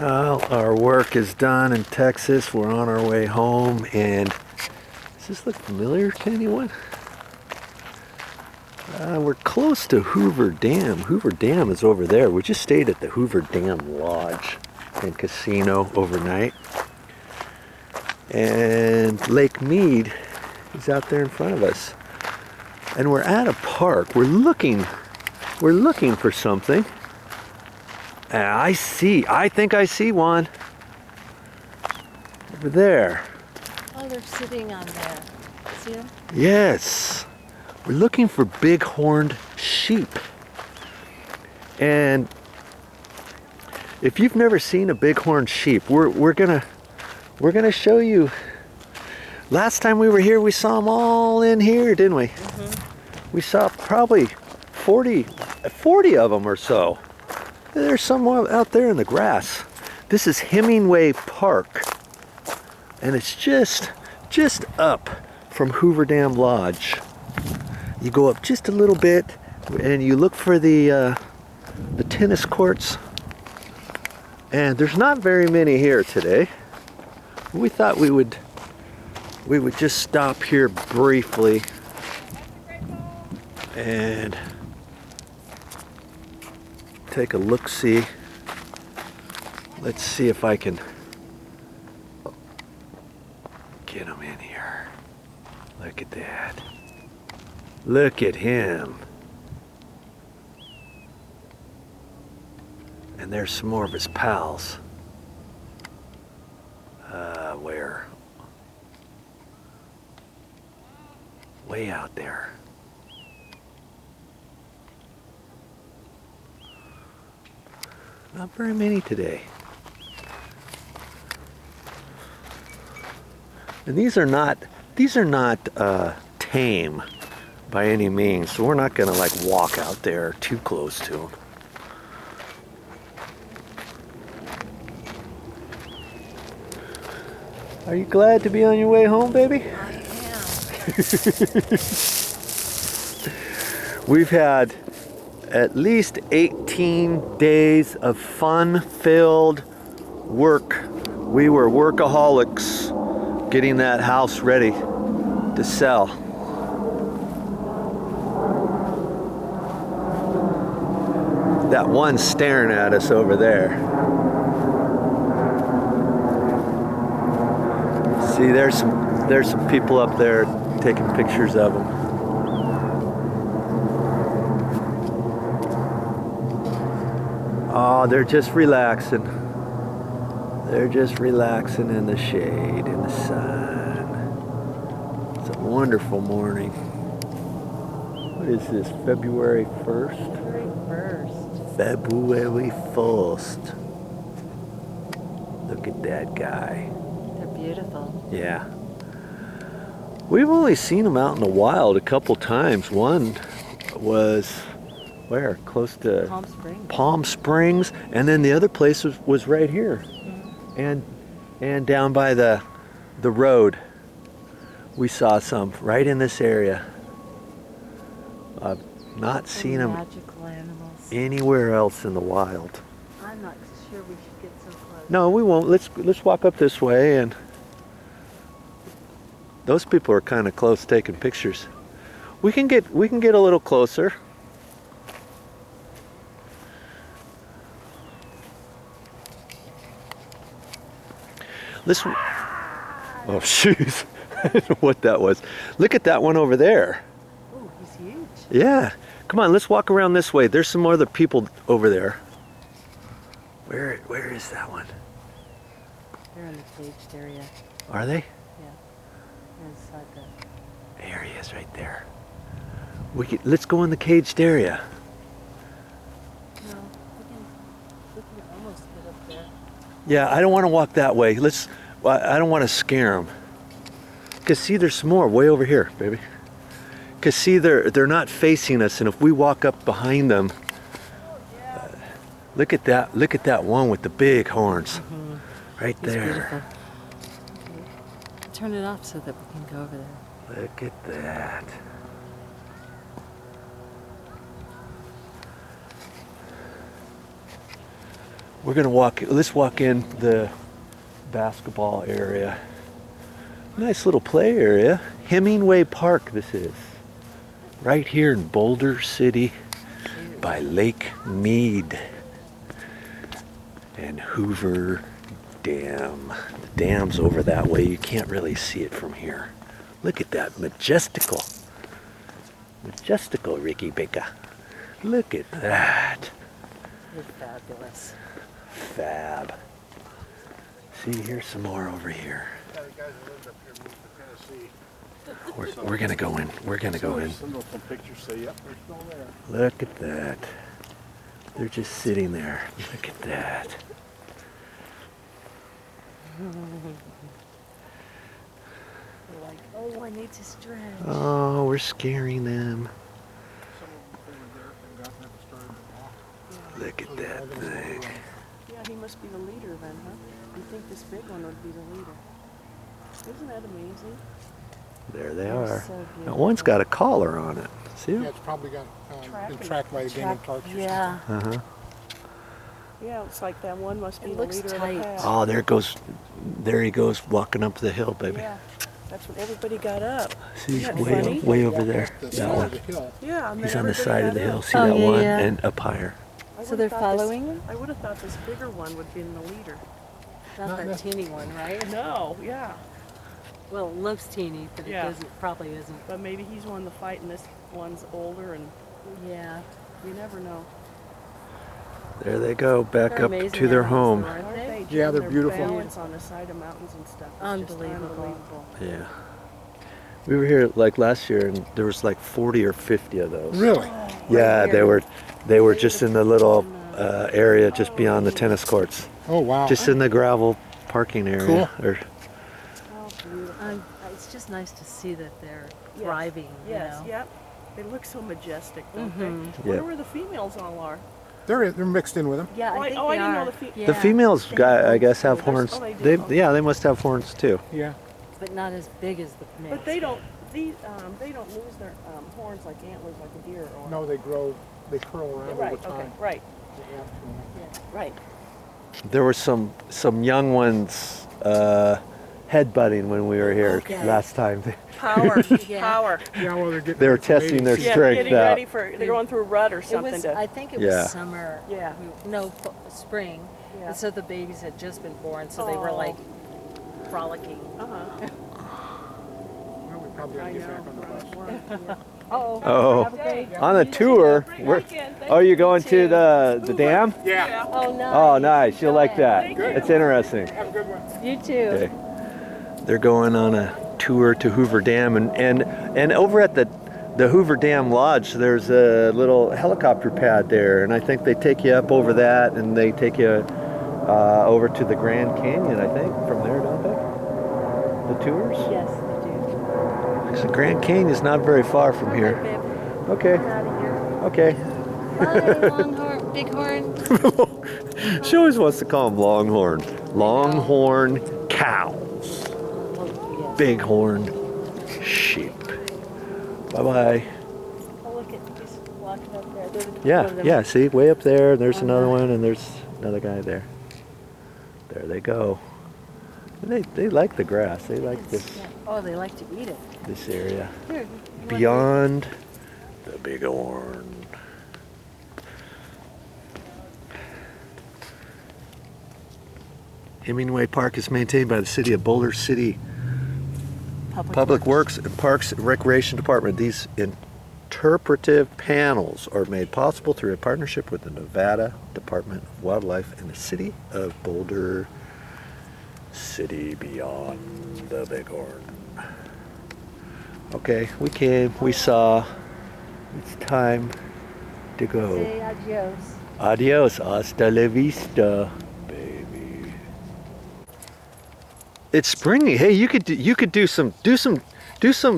Well, our work is done in Texas. We're on our way home, and does this look familiar to anyone? We're close to Hoover Dam. Hoover Dam is over there. We just stayed at the Hoover Dam Lodge and Casino overnight. And Lake Mead is out there in front of us. And we're at a park. We're looking for something. I think I see one. Over there. Oh, they're sitting on there. See them? Yes. We're looking for bighorn sheep. And if you've never seen a bighorn sheep, we're gonna show you. Last time we were here, we saw them all in here, didn't we? Mm-hmm. We saw probably 40 of them or so. There's some out there in the grass. This is Hemingway Park, and it's just up from Hoover Dam Lodge. You go up just a little bit, and you look for the tennis courts. And there's not very many here today. We thought we would just stop here briefly and take a look-see. Let's see if I can get him in here. Look at that. Look at him. And there's some more of his pals. Where? Way out there. Not very many today. And these are not tame by any means, so we're not gonna like walk out there too close to them. Are you glad to be on your way home, baby? I am. We've had at least 18 days of fun-filled work. We were workaholics getting that house ready to sell. That one staring at us over there. See, there's some people up there taking pictures of them. Oh, they're just relaxing. They're just relaxing in the shade, in the sun. It's a wonderful morning. What is this, February 1st? February 1st. February 1st. Look at that guy. They're beautiful. Yeah. We've only seen them out in the wild a couple times. One was where? Close to Palm Springs. Palm Springs, and then the other place was right here. Mm-hmm. And down by the road. We saw some right in this area. I've not seen them Magical animals. anywhere else in the wild. I'm not sure we should get so close. No, we won't. Let's walk up this way, and those people are kind of close taking pictures. We can get a little closer. Oh, jeez. I don't know what that was. Look at that one over there. Oh, he's huge. Yeah. Come on, let's walk around this way. There's some other people over there. Where is that one? They're in the caged area. Are they? Yeah. They're inside the... There he is, right there. Let's go in the caged area. No, we can almost get up there. Yeah, I don't want to walk that way. I don't want to scare them. Because see, there's some more way over here, baby. Because see, they're not facing us, and if we walk up behind them, look at that one with the big horns. Mm-hmm. Right He's there. beautiful. Okay. Turn it off so that we can go over there. Look at that. We're gonna walk, let's walk in the basketball area. Nice little play area. Hemingway Park this is. Right here in Boulder City by Lake Mead and Hoover Dam. The dam's over that way. You can't really see it from here. Look at that majestical Ricky Baker. Look at that. It's fabulous. Fab. See, here's some more over here. We're gonna go in. We're gonna go in. Some pictures say, yep, they're still there. Look at that. They're just sitting there. Look at that. They're like, oh, I need to stretch. Oh, we're scaring them. Look at that thing. Yeah, he must be the leader then, huh? You think this big one would be the leader. Isn't that amazing? There they They're are. so Now, beautiful. one's got a collar on it. See Yeah, it? it's probably got been Tracking. tracked by a game of parks. Yeah. Uh-huh. Yeah, it's like that one must be It the looks leader tight. of the pack. Oh, there he goes walking up the hill, baby. Yeah, that's when everybody got up. See, he's Isn't that way, funny? way over there. The That side one. of the hill. Yeah, and then He's on the everybody side of got the hill. up. See Oh, that yeah, one? yeah. And up higher. I So would've they're thought this- following him? I would have thought this bigger one would be the leader. Not Not that nec- teeny one, right? No, yeah, Well, it looks teeny, but Yeah. it doesn't. Probably isn't. but maybe he's won the fight and this one's older, and Yeah. you never know. There they go, back They're up amazing to their animals, home. though, aren't Aren't they? they? Yeah, Jim? they're Their beautiful. balance on the side of mountains and stuff. is just Unbelievable. unbelievable. Yeah. We were here like last year, and there was like 40 or 50 of those. Really? Yeah, here. they were just in the little area just beyond the tennis courts, Oh, wow. just in the gravel parking area. Cool. Or, Oh, beautiful. It's just nice to see that they're Yes. thriving. Yes, You know? yep. They look so majestic, don't Mhm. they? Yeah. Wonder where the females all are. They're mixed in with them. Yeah, Oh, I I- think oh, I they didn't know are. the fe- Yeah. The females, They have I guess, have horns horns. too. Oh, they do? Yeah, they must have horns too. Yeah. But not as big as the males. But they don't. They don't lose their horns like antlers, like a deer. Or No, they grow, they curl around right. over time. Okay. Right. The ants and that. Right. There were some young ones headbutting when we were here Okay. last time. Power. Yeah. Power. Yeah, well, they're getting They were ready for testing their mating Yeah. strength Getting out. ready for. They're going through a rut or It something. was. to, I think it Yeah. was summer. Yeah. No, spring. Yeah. And so the babies had just been born, so they were like Oh. frolicking. uh-huh. Well, we probably gotta I get back on the bus. know. Oh. Oh, on a tour. Oh, you're going to the dam? Yeah. Oh, nice. Oh, nice. You'll like that. Thank you. It's interesting. Have a good one. You too. Okay. They're going on a tour to Hoover Dam, and over at the Hoover Dam Lodge, there's a little helicopter pad there, and I think they take you up over that, and they take you over to the Grand Canyon, I think, from there, don't they? The tours? Yes, they do. The Grand Canyon's not very far from here. Okay, okay. Bye, Longhorn, Bighorn. She always wants to call them Longhorn. Longhorn cows. Oh, yes. Bighorn sheep. Bye-bye. Oh, look at he's walking up there. There's a Yeah, couple of them. yeah, see, way up there, there's another one, and there's another guy there. There they go. And they like the grass. They like this Oh, they like to eat it. this area. Here, you want Beyond the Bighorn. Hemingway Park is maintained by the City of Boulder City Public Works and Parks and Recreation Department. These interpretive panels are made possible through a partnership with the Nevada Department of Wildlife and the City of Boulder City beyond the Bighorn. Okay, we came, we saw. It's time to go. Say adios. Adios, hasta la vista, baby. It's springy. Hey, you could do some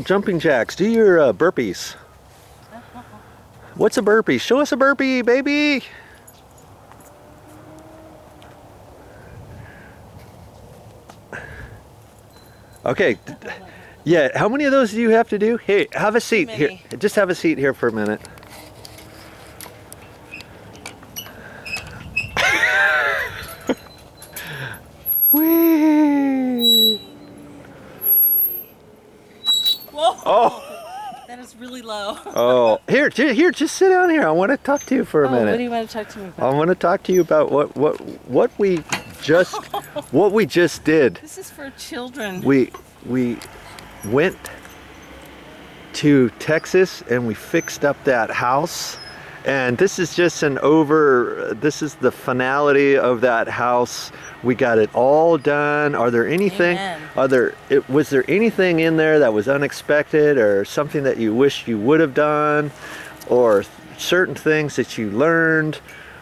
jumping jacks. Do your burpees. What's a burpee? Show us a burpee, baby. Okay. Yeah, how many of those do you have to do? Hey, have a seat here. many. Just have a seat here for a minute. Oh, here, just sit down here. I want to talk to you for a minute. What do you want to talk to me about? I want to talk to you about what we just did. This is for children. We went to Texas and we fixed up that house, and this is just this is the finality of that house. We got it all done. Are there anything? Amen. Was there anything in there that was unexpected, or something that you wish you would have done, or certain things that you learned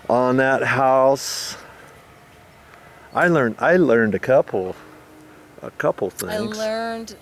on that house? I learned a couple things. I learned